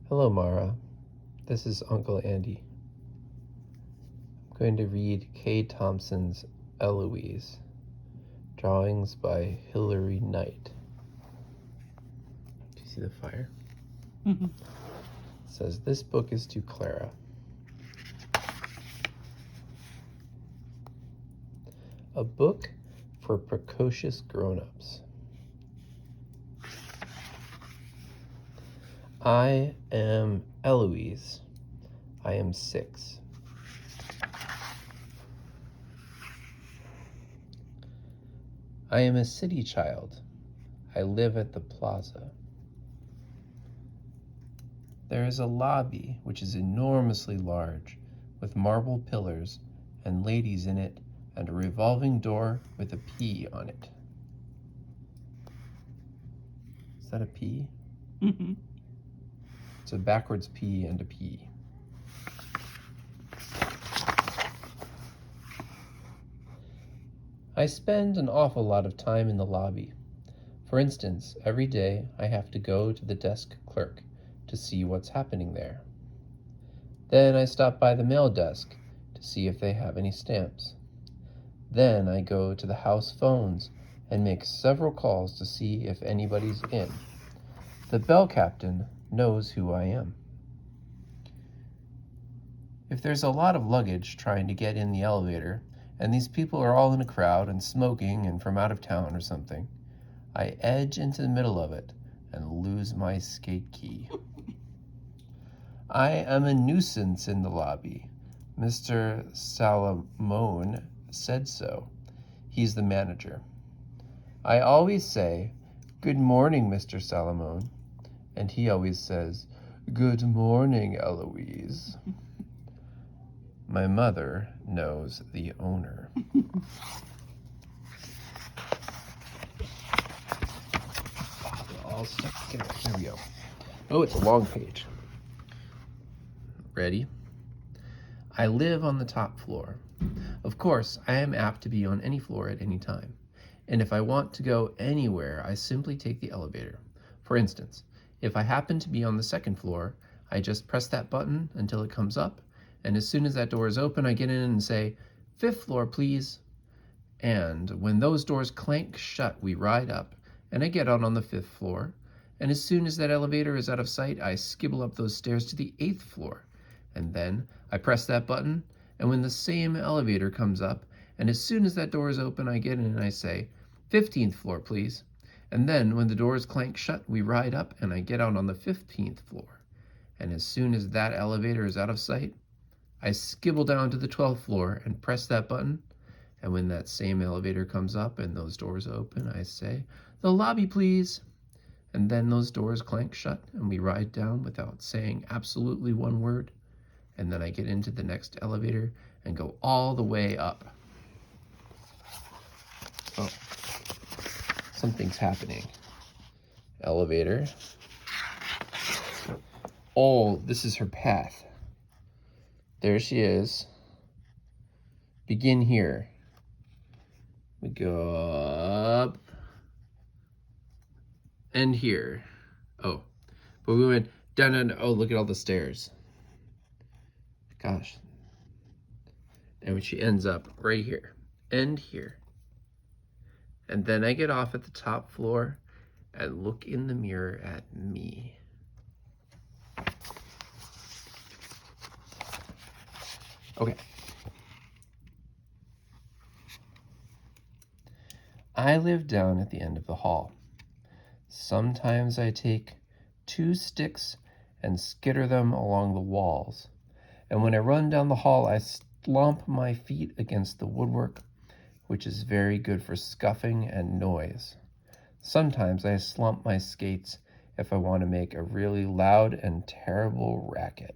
Hello, Mara. This is Uncle Andy. I'm going to read Kay Thompson's Eloise, drawings by Hilary Knight. Do you see the fire? It says, this book is to Clara. A book for precocious grown-ups. I am Eloise. I am 6. I am a city child. I live at the plaza. There is a lobby which is enormously large, with marble pillars and ladies in it, and a revolving door with a P on it. Is that a P? Mm-hmm. It's a backwards P and a P. I spend an awful lot of time in the lobby. For instance, every day I have to go to the desk clerk to see what's happening there. Then I stop by the mail desk to see if they have any stamps. Then I go to the house phones and make several calls to see if anybody's in. The bell captain knows who I am. If there's a lot of luggage trying to get in the elevator, and these people are all in a crowd and smoking and from out of town or something, I edge into the middle of it and lose my skate key. I am a nuisance in the lobby. Mr. Salamone said so. He's the manager. I always say, "Good morning, Mr. Salamone," and he always says, "Good morning, Eloise." My mother knows the owner. All stuck together. There we go. Oh, it's a long page. Ready? I live on the top floor. Of course, I am apt to be on any floor at any time. And if I want to go anywhere, I simply take the elevator. For instance, if I happen to be on the second floor, I just press that button until it comes up, and as soon as that door is open, I get in and say, "5th floor, please." And when those doors clank shut, we ride up, and I get out on the 5th floor, and as soon as that elevator is out of sight, I skibble up those stairs to the 8th floor, and then I press that button, and when the same elevator comes up, and as soon as that door is open, I get in and I say, "15th floor, please." And then when the doors clank shut, we ride up, and I get out on the 15th floor, and as soon as that elevator is out of sight, I skibble down to the 12th floor and press that button, and when that same elevator comes up and those doors open, I say, "The lobby, please." And then those doors clank shut and we ride down without saying absolutely one word, and then I get into the next elevator and go all the way up. Oh, something's happening. Elevator. Oh, this is her path. There she is. Begin here. We go up. End here. Oh, but we went down and oh, look at all the stairs. Gosh. And she ends up right here. End here. And then I get off at the top floor and look in the mirror at me. Okay. I live down at the end of the hall. Sometimes I take 2 sticks and skitter them along the walls. And when I run down the hall, I slump my feet against the woodwork, which is very good for scuffing and noise. Sometimes I slump my skates if I want to make a really loud and terrible racket.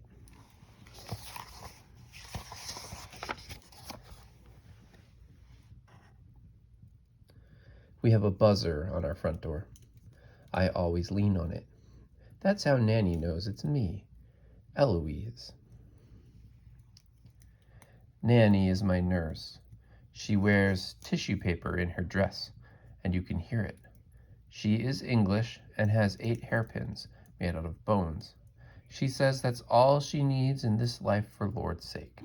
We have a buzzer on our front door. I always lean on it. That's how Nanny knows it's me, Eloise. Nanny is my nurse. She wears tissue paper in her dress, and you can hear it. She is English and has 8 hairpins made out of bones. She says that's all she needs in this life for Lord's sake.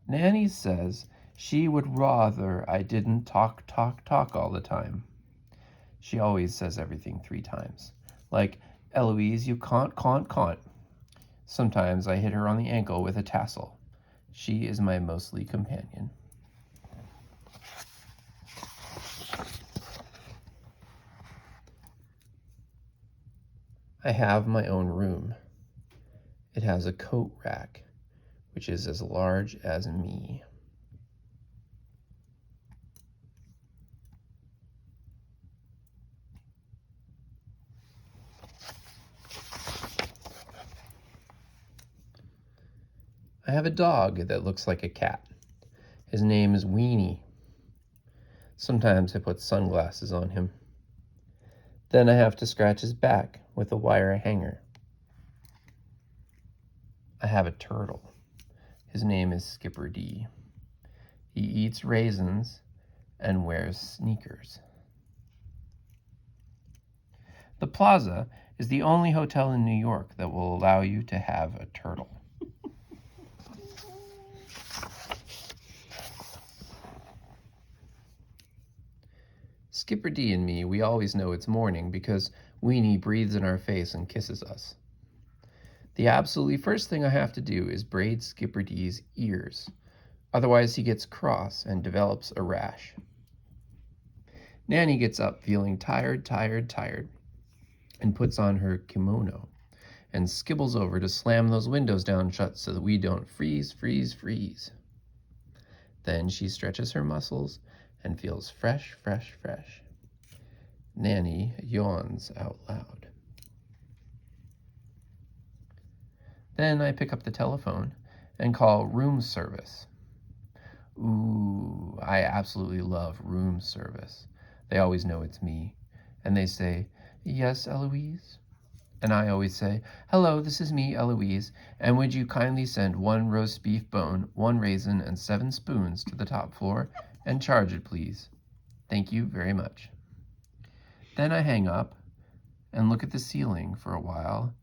Nanny says she would rather I didn't talk all the time. She always says everything 3 times. Like, Eloise, you can't. Sometimes I hit her on the ankle with a tassel. She is my mostly companion. I have my own room. It has a coat rack, which is as large as me. I have a dog that looks like a cat. His name is Weenie. Sometimes I put sunglasses on him. Then I have to scratch his back with a wire hanger. I have a turtle. His name is Skipper D. He eats raisins and wears sneakers. The Plaza is the only hotel in New York that will allow you to have a turtle. Skipper D and me, we always know it's morning because Weenie breathes in our face and kisses us. The absolutely first thing I have to do is braid Skipper D's ears. Otherwise he gets cross and develops a rash. Nanny gets up feeling tired, and puts on her kimono and skibbles over to slam those windows down shut so that we don't freeze. Then she stretches her muscles and feels fresh. Nanny yawns out loud. Then I pick up the telephone and call room service. Ooh, I absolutely love room service. They always know it's me. And they say, "Yes, Eloise?" And I always say, "Hello, this is me, Eloise, and would you kindly send 1 roast beef bone, 1 raisin, and 7 spoons to the top floor, and charge it, please. Thank you very much." Then I hang up and look at the ceiling for a while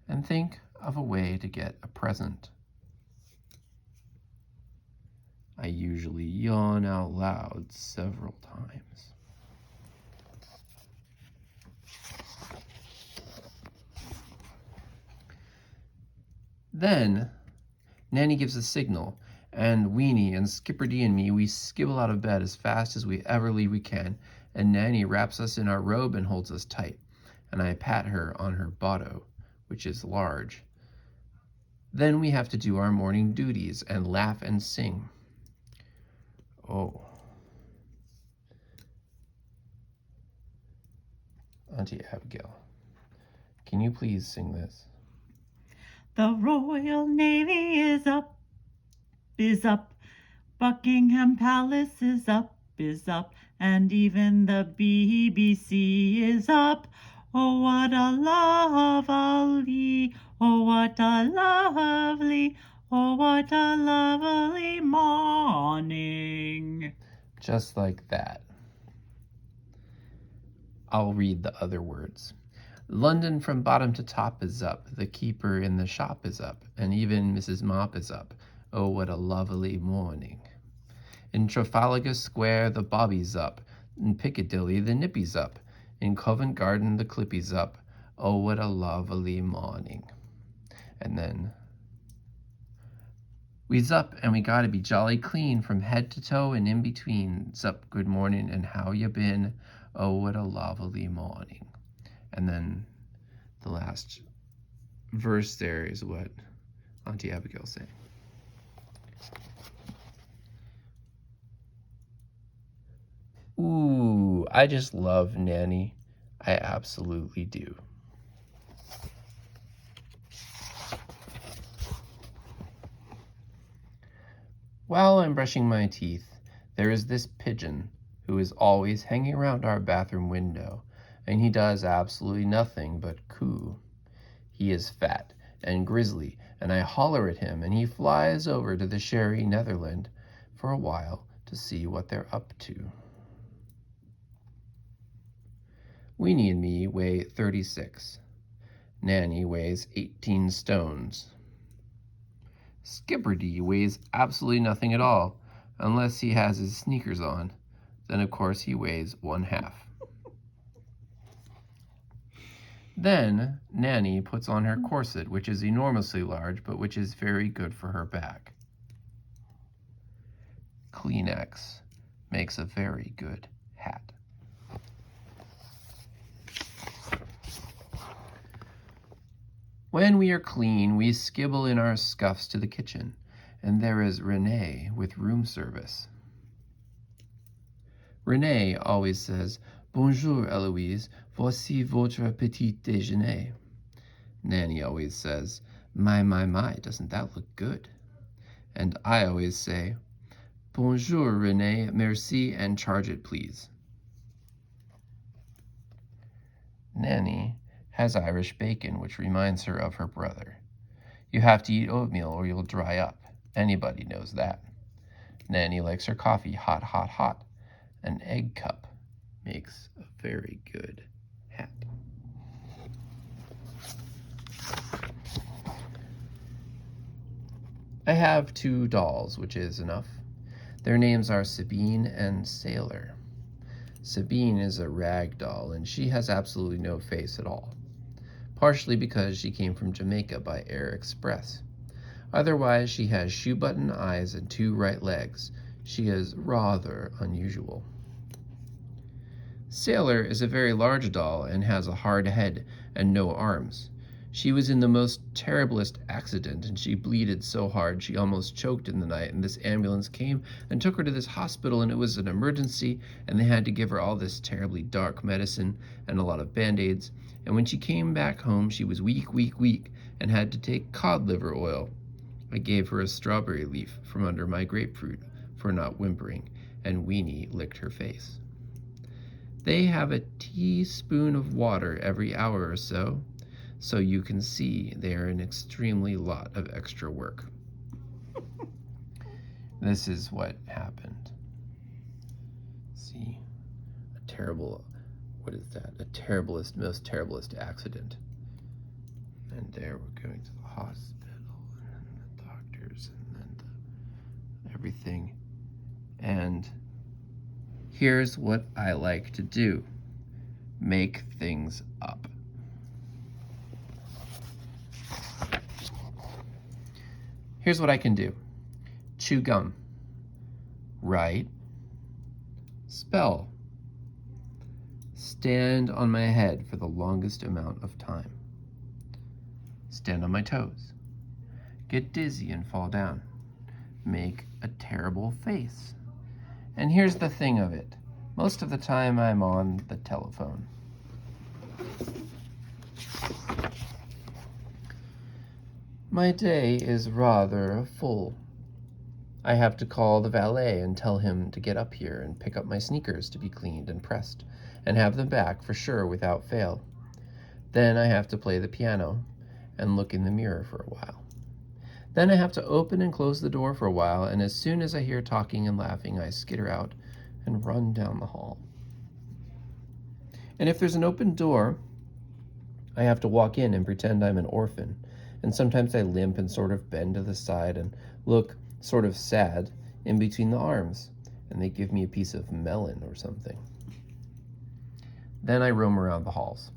and think of a way to get a present. I usually yawn out loud several times. Then Nanny gives a signal, and Weenie and Skipper D and me, we skibble out of bed as fast as we can, and Nanny wraps us in our robe and holds us tight, and I pat her on her botto, which is large. Then we have to do our morning duties and laugh and sing. Oh. Auntie Abigail, can you please sing this? The Royal Navy is up. Buckingham Palace is up, and even the BBC is up. Oh, what a lovely, oh, what a lovely, oh, what a lovely morning. Just like that. I'll read the other words. London from bottom to top is up, the keeper in the shop is up, and even Mrs. Mop is up. Oh, what a lovely morning. In Trafalgar Square the Bobby's up, in Piccadilly the Nippy's up, in Covent Garden the Clippy's up. Oh, what a lovely morning. And then, we's up and we gotta be jolly clean from head to toe and in between. Zup, good morning, and how you been? Oh, what a lovely morning. And then the last verse there is what Auntie Abigail's saying. Ooh, I just love Nanny. I absolutely do. While I'm brushing my teeth, there is this pigeon who is always hanging around our bathroom window, and he does absolutely nothing but coo. He is fat and grizzly, and I holler at him, and he flies over to the Sherry Netherland for a while to see what they're up to. Weenie and me weigh 36, Nanny weighs 18 stones. Skipperdy weighs absolutely nothing at all, unless he has his sneakers on. Then, of course, he weighs 1/2. Then, Nanny puts on her corset, which is enormously large, but which is very good for her back. Kleenex makes a very good hat. When we are clean, we skibble in our scuffs to the kitchen, and there is Renee with room service. Renee always says, "Bonjour, Eloise, voici votre petit déjeuner." Nanny always says, my, doesn't that look good?" And I always say, "Bonjour, Renee, merci, and charge it, please." Nanny has Irish bacon, which reminds her of her brother. You have to eat oatmeal or you'll dry up. Anybody knows that. Nanny likes her coffee hot, hot, hot. An egg cup makes a very good hat. I have 2 dolls, which is enough. Their names are Sabine and Sailor. Sabine is a rag doll, and she has absolutely no face at all, partially because she came from Jamaica by Air Express. Otherwise, she has shoe-button eyes and 2 right legs. She is rather unusual. Sailor is a very large doll and has a hard head and no arms. She was in the most terriblest accident, and she bleeded so hard she almost choked in the night, and this ambulance came and took her to this hospital, and it was an emergency, and they had to give her all this terribly dark medicine and a lot of Band-Aids, and when she came back home she was weak, weak, weak, and had to take cod liver oil. I gave her a strawberry leaf from under my grapefruit for not whimpering, and Weenie licked her face. They have a teaspoon of water every hour or so you can see they are an extremely lot of extra work. This is what happened. See, a terrible, what is that? A terriblest, most terriblest accident. And there we're going to the hospital, and then the doctors, and then everything. And here's what I like to do. Make things up. Here's what I can do. Chew gum. Write. Spell. Stand on my head for the longest amount of time. Stand on my toes. Get dizzy and fall down. Make a terrible face. And here's the thing of it. Most of the time I'm on the telephone. My day is rather full. I have to call the valet and tell him to get up here and pick up my sneakers to be cleaned and pressed, and have them back for sure without fail. Then I have to play the piano and look in the mirror for a while. Then I have to open and close the door for a while, and as soon as I hear talking and laughing, I skitter out and run down the hall. And if there's an open door, I have to walk in and pretend I'm an orphan, and sometimes I limp and sort of bend to the side and look sort of sad in between the arms, and they give me a piece of melon or something. Then I roam around the halls.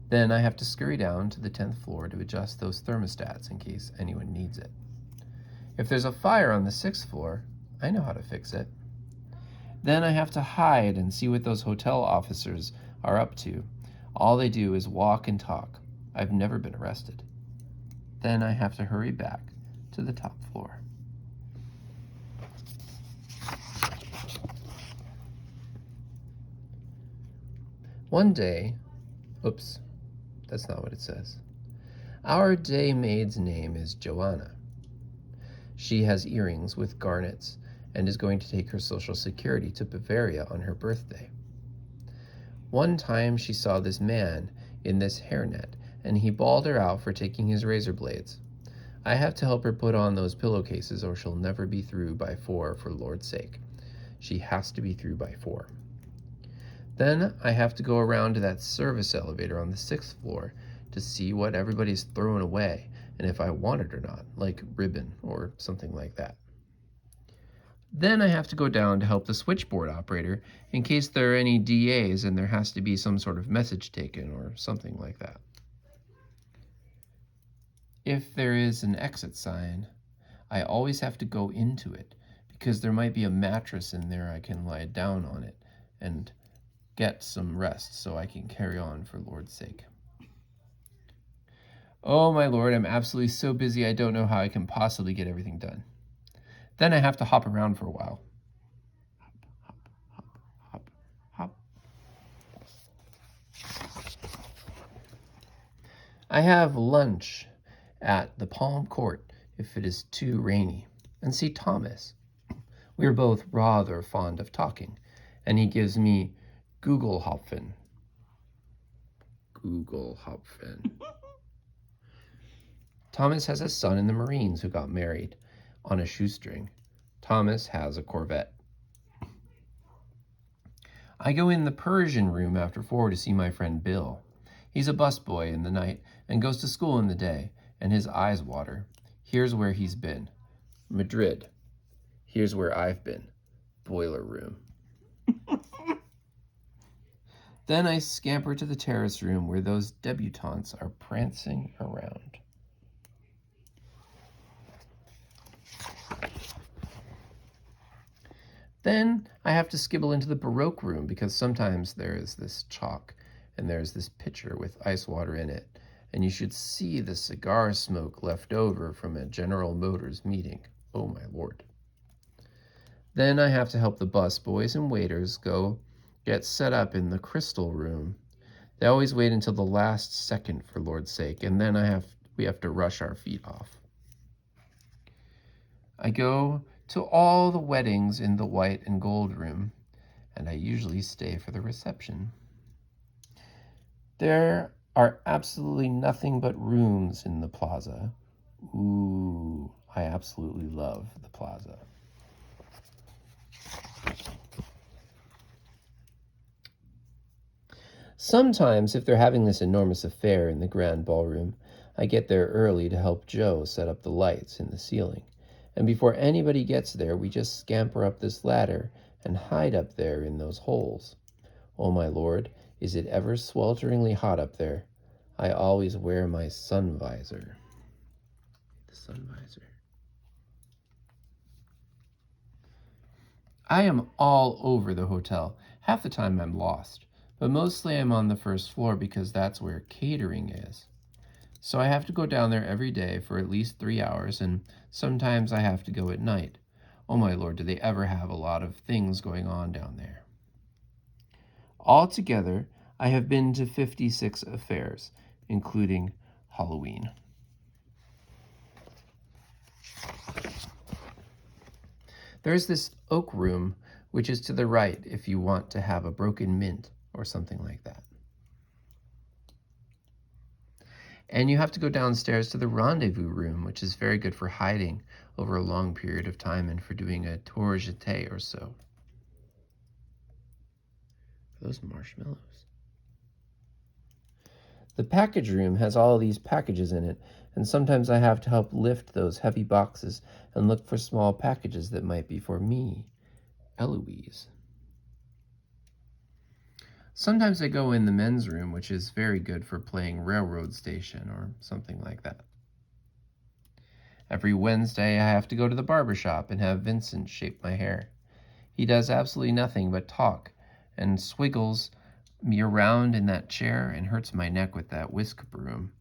Then I have to scurry down to the 10th floor to adjust those thermostats in case anyone needs it. If there's a fire on the 6th floor, I know how to fix it. Then I have to hide and see what those hotel officers are up to. All they do is walk and talk. I've never been arrested. Then I have to hurry back to the top floor. One day, oops, that's not what it says. Our day maid's name is Joanna. She has earrings with garnets and is going to take her Social Security to Bavaria on her birthday. One time she saw this man in this hairnet, and he bawled her out for taking his razor blades. I have to help her put on those pillowcases or she'll never be through by 4, for Lord's sake. She has to be through by 4. Then I have to go around to that service elevator on the 6th floor to see what everybody's throwing away and if I want it or not, like ribbon or something like that. Then I have to go down to help the switchboard operator in case there are any DAs and there has to be some sort of message taken or something like that. If there is an exit sign, I always have to go into it because there might be a mattress in there I can lie down on it and get some rest so I can carry on for Lord's sake. Oh my Lord, I'm absolutely so busy I don't know how I can possibly get everything done. Then I have to hop around for a while. Hop, hop, hop, hop, hop. I have lunch at the Palm Court if it is too rainy and see Thomas. We are both rather fond of talking, and he gives me Google Hopfen. Google Hopfen. Thomas has a son in the Marines who got married on a shoestring. Thomas has a Corvette. I go in the Persian room after 4 to see my friend Bill. He's a busboy in the night and goes to school in the day, and his eyes water. Here's where he's been. Madrid. Here's where I've been. Boiler room. Then I scamper to the terrace room where those debutantes are prancing around. Then I have to skibble into the Baroque room because sometimes there is this chalk and there's this pitcher with ice water in it, and you should see the cigar smoke left over from a General Motors meeting. Oh my Lord. Then I have to help the bus boys and waiters get set up in the crystal room. They always wait until the last second for Lord's sake, and then we have to rush our feet off. I go to all the weddings in the white and gold room, and I usually stay for the reception. There are absolutely nothing but rooms in the plaza. Ooh, I absolutely love the plaza. Sometimes, if they're having this enormous affair in the grand ballroom, I get there early to help Joe set up the lights in the ceiling. And before anybody gets there, we just scamper up this ladder and hide up there in those holes. Oh my Lord, is it ever swelteringly hot up there? I always wear my sun visor. The sun visor. I am all over the hotel. Half the time I'm lost, but mostly I'm on the first floor because that's where catering is. So I have to go down there every day for at least 3 hours, and sometimes I have to go at night. Oh my Lord, do they ever have a lot of things going on down there. Altogether, I have been to 56 affairs, including Halloween. There's this oak room, which is to the right if you want to have a broken mint or something like that. And you have to go downstairs to the rendezvous room, which is very good for hiding over a long period of time and for doing a tour jeté or so. Are those marshmallows? The package room has all these packages in it, and sometimes I have to help lift those heavy boxes and look for small packages that might be for me, Eloise. Sometimes I go in the men's room, which is very good for playing railroad station or something like that. Every Wednesday, I have to go to the barber shop and have Vincent shape my hair. He does absolutely nothing but talk and swiggles me around in that chair and hurts my neck with that whisk broom.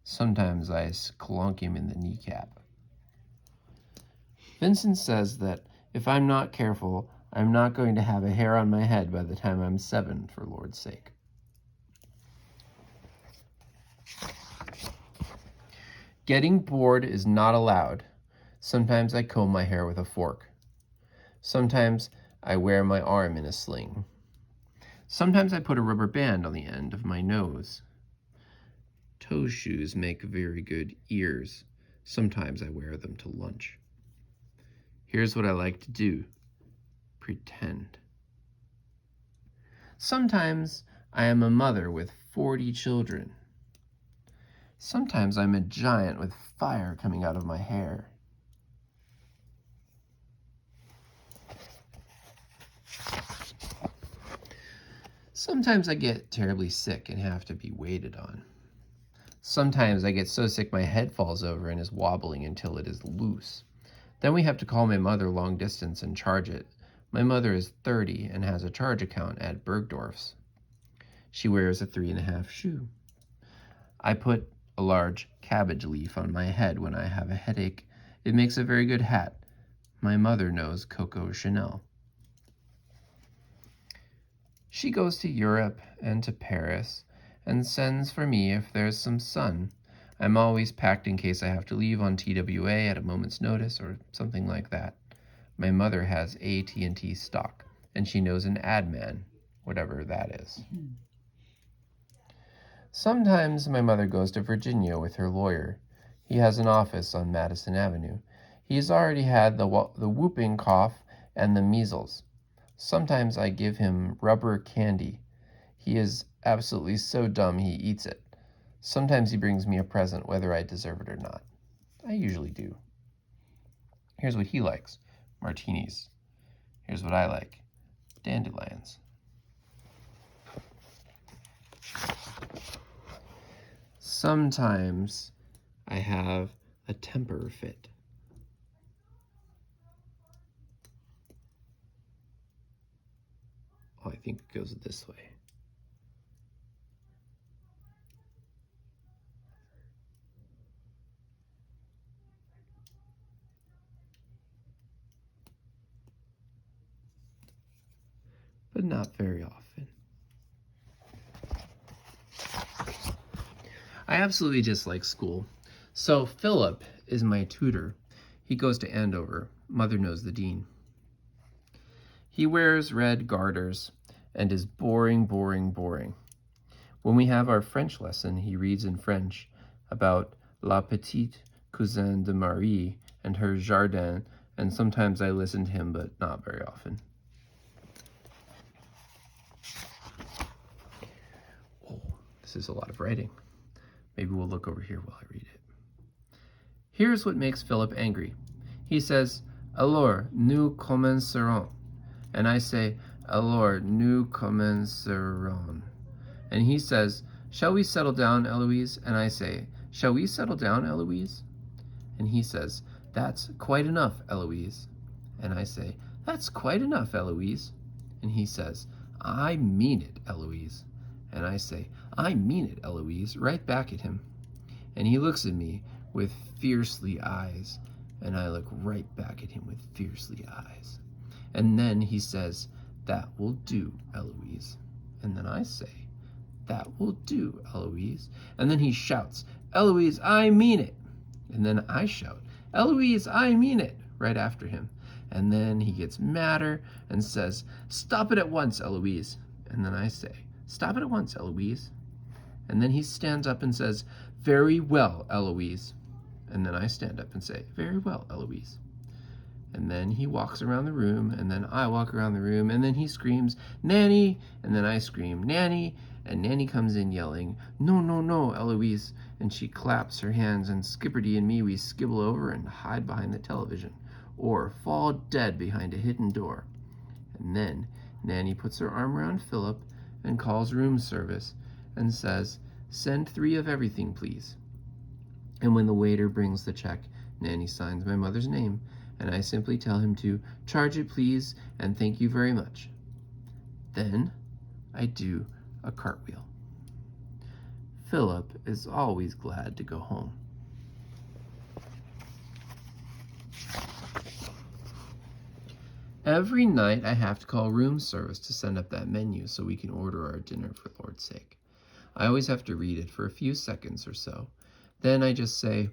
Sometimes I clonk him in the kneecap. Vincent says that if I'm not careful, I'm not going to have a hair on my head by the time I'm 7, for Lord's sake. Getting bored is not allowed. Sometimes I comb my hair with a fork. Sometimes I wear my arm in a sling. Sometimes I put a rubber band on the end of my nose. Toe shoes make very good ears. Sometimes I wear them to lunch. Here's what I like to do. Pretend. Sometimes I am a mother with 40 children. Sometimes I'm a giant with fire coming out of my hair. Sometimes I get terribly sick and have to be waited on. Sometimes I get so sick my head falls over and is wobbling until it is loose. Then we have to call my mother long distance and charge it. My mother is 30 and has a charge account at Bergdorf's. She wears a 3.5 shoe. I put a large cabbage leaf on my head when I have a headache. It makes a very good hat. My mother knows Coco Chanel. She goes to Europe and to Paris and sends for me if there's some sun. I'm always packed in case I have to leave on TWA at a moment's notice or something like that. My mother has AT&T stock, and she knows an ad man, whatever that is. Sometimes my mother goes to Virginia with her lawyer. He has an office on Madison Avenue. He has already had the whooping cough and the measles. Sometimes I give him rubber candy. He is absolutely so dumb he eats it. Sometimes he brings me a present whether I deserve it or not. I usually do. Here's what he likes: martinis. Here's what I like: dandelions. Sometimes I have a temper fit. Oh, I think it goes this way. But not very often. I absolutely dislike school. So Philip is my tutor. He goes to Andover. Mother knows the dean. He wears red garters and is boring, boring, boring. When we have our French lesson, he reads in French about La Petite Cousine de Marie and her jardin, and sometimes I listen to him, but not very often. Oh, this is a lot of writing. Maybe we'll look over here while I read it. Here's what makes Philip angry. He says, "Alors, nous commencerons." And I say, "Alors, nous commencerons." And he says, "Shall we settle down, Eloise?" And I say, "Shall we settle down, Eloise?" And he says, "That's quite enough, Eloise." And I say, "That's quite enough, Eloise." And he says, "I mean it, Eloise." And I say, "I mean it, Eloise," right back at him. And he looks at me with fiercely eyes, and I look right back at him with fiercely eyes. And then he says, "That will do, Eloise." And then I say, "That will do, Eloise." And then he shouts, "Eloise, I mean it." And then I shout, "Eloise, I mean it," right after him. And then he gets madder and says, "Stop it at once, Eloise." And then I say, "Stop it at once, Eloise." And then he stands up and says, "Very well, Eloise." And then I stand up and say, "Very well, Eloise." And then he walks around the room, and then I walk around the room, and then he screams, "Nanny!" And then I scream, "Nanny!" And Nanny comes in yelling, "No, no, no, Eloise." And she claps her hands, and Skipperty and me, we skibble over and hide behind the television, or fall dead behind a hidden door. And then Nanny puts her arm around Philip and calls room service and says, "Send 3 of everything, please." And when the waiter brings the check, Nanny signs my mother's name, and I simply tell him to "Charge it, please, and thank you very much." Then I do a cartwheel. Philip is always glad to go home. Every night I have to call room service to send up that menu so we can order our dinner, for Lord's sake. I always have to read it for a few seconds or so. Then I just say,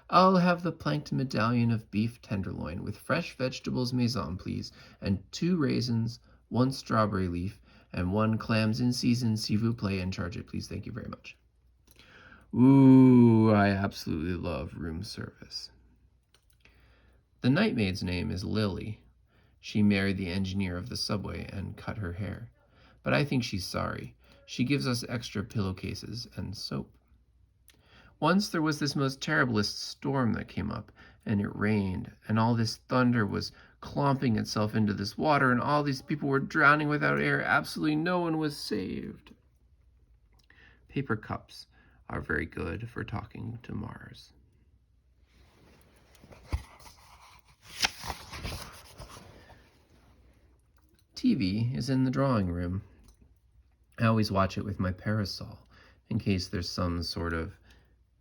"I'll have the planked medallion of beef tenderloin with fresh vegetables maison, please, and 2 raisins, 1 strawberry leaf, and 1 clams in season, s'il vous plaît, and charge it, please. Thank you very much." Ooh, I absolutely love room service. The night maid's name is Lily. She married the engineer of the subway and cut her hair. But I think she's sorry. She gives us extra pillowcases and soap. Once there was this most terriblest storm that came up, and it rained, and all this thunder was clomping itself into this water, and all these people were drowning without air. Absolutely no one was saved. Paper cups are very good for talking to Mars. TV is in the drawing room. I always watch it with my parasol in case there's some sort of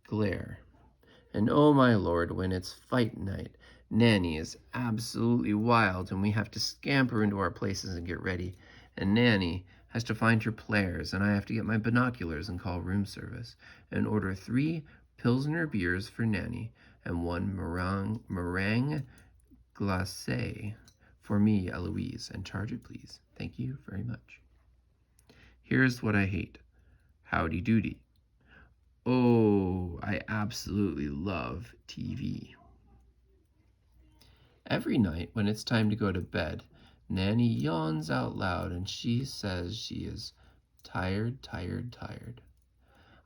glare. And oh my lord, when it's fight night, Nanny is absolutely wild and we have to scamper into our places and get ready. And Nanny has to find her players, and I have to get my binoculars and call room service and order 3 Pilsner beers for Nanny and 1 meringue glacé for me, Eloise, and charge it, please. Thank you very much. Here's what I hate. Howdy doody. Oh, I absolutely love TV. Every night when it's time to go to bed, Nanny yawns out loud and she says she is tired, tired, tired.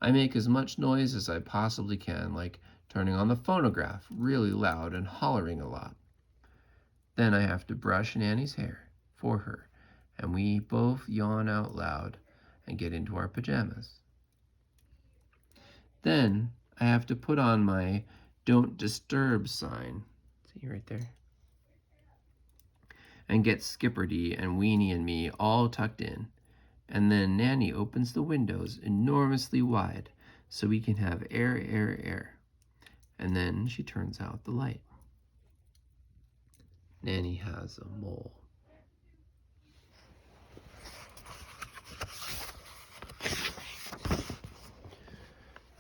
I make as much noise as I possibly can, like turning on the phonograph really loud and hollering a lot. Then I have to brush Nanny's hair for her, and we both yawn out loud and get into our pajamas. Then I have to put on my "Don't Disturb" sign, see right there, and get Skipperty and Weenie and me all tucked in. And then Nanny opens the windows enormously wide so we can have air, air, air. And then she turns out the light. Nanny has a mole.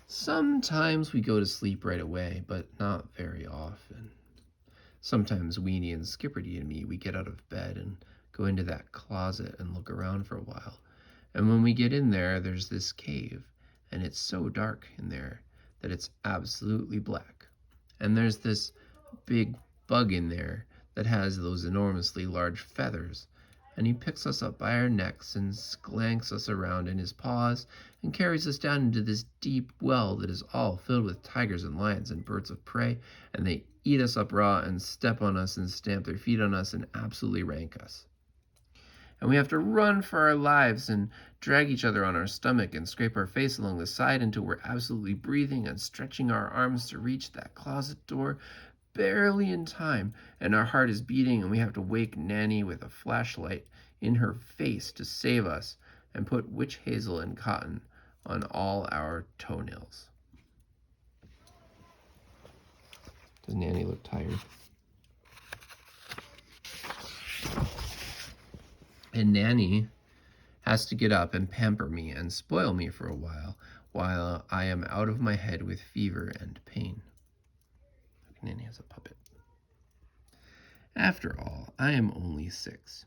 Sometimes we go to sleep right away, but not very often. Sometimes Weenie and Skipperty and me, we get out of bed and go into that closet and look around for a while. And when we get in there, there's this cave, and it's so dark in there that it's absolutely black. And there's this big bug in there that has those enormously large feathers, and he picks us up by our necks and slanks us around in his paws and carries us down into this deep well that is all filled with tigers and lions and birds of prey, and they eat us up raw and step on us and stamp their feet on us and absolutely rank us. And we have to run for our lives and drag each other on our stomach and scrape our face along the side until we're absolutely breathing and stretching our arms to reach that closet door barely in time, and our heart is beating, and we have to wake Nanny with a flashlight in her face to save us and put witch hazel and cotton on all our toenails. Does Nanny look tired? And Nanny has to get up and pamper me and spoil me for a while I am out of my head with fever and pain. Nanny has a puppet. After all, I am only 6.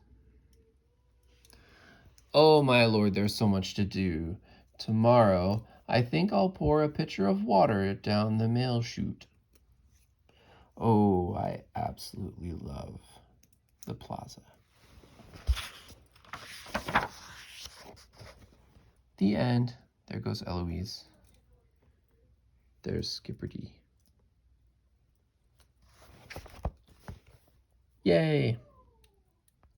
Oh my lord, there's so much to do. Tomorrow, I think I'll pour a pitcher of water down the mail chute. Oh, I absolutely love the plaza. The end. There goes Eloise. There's Skipperty. Yay!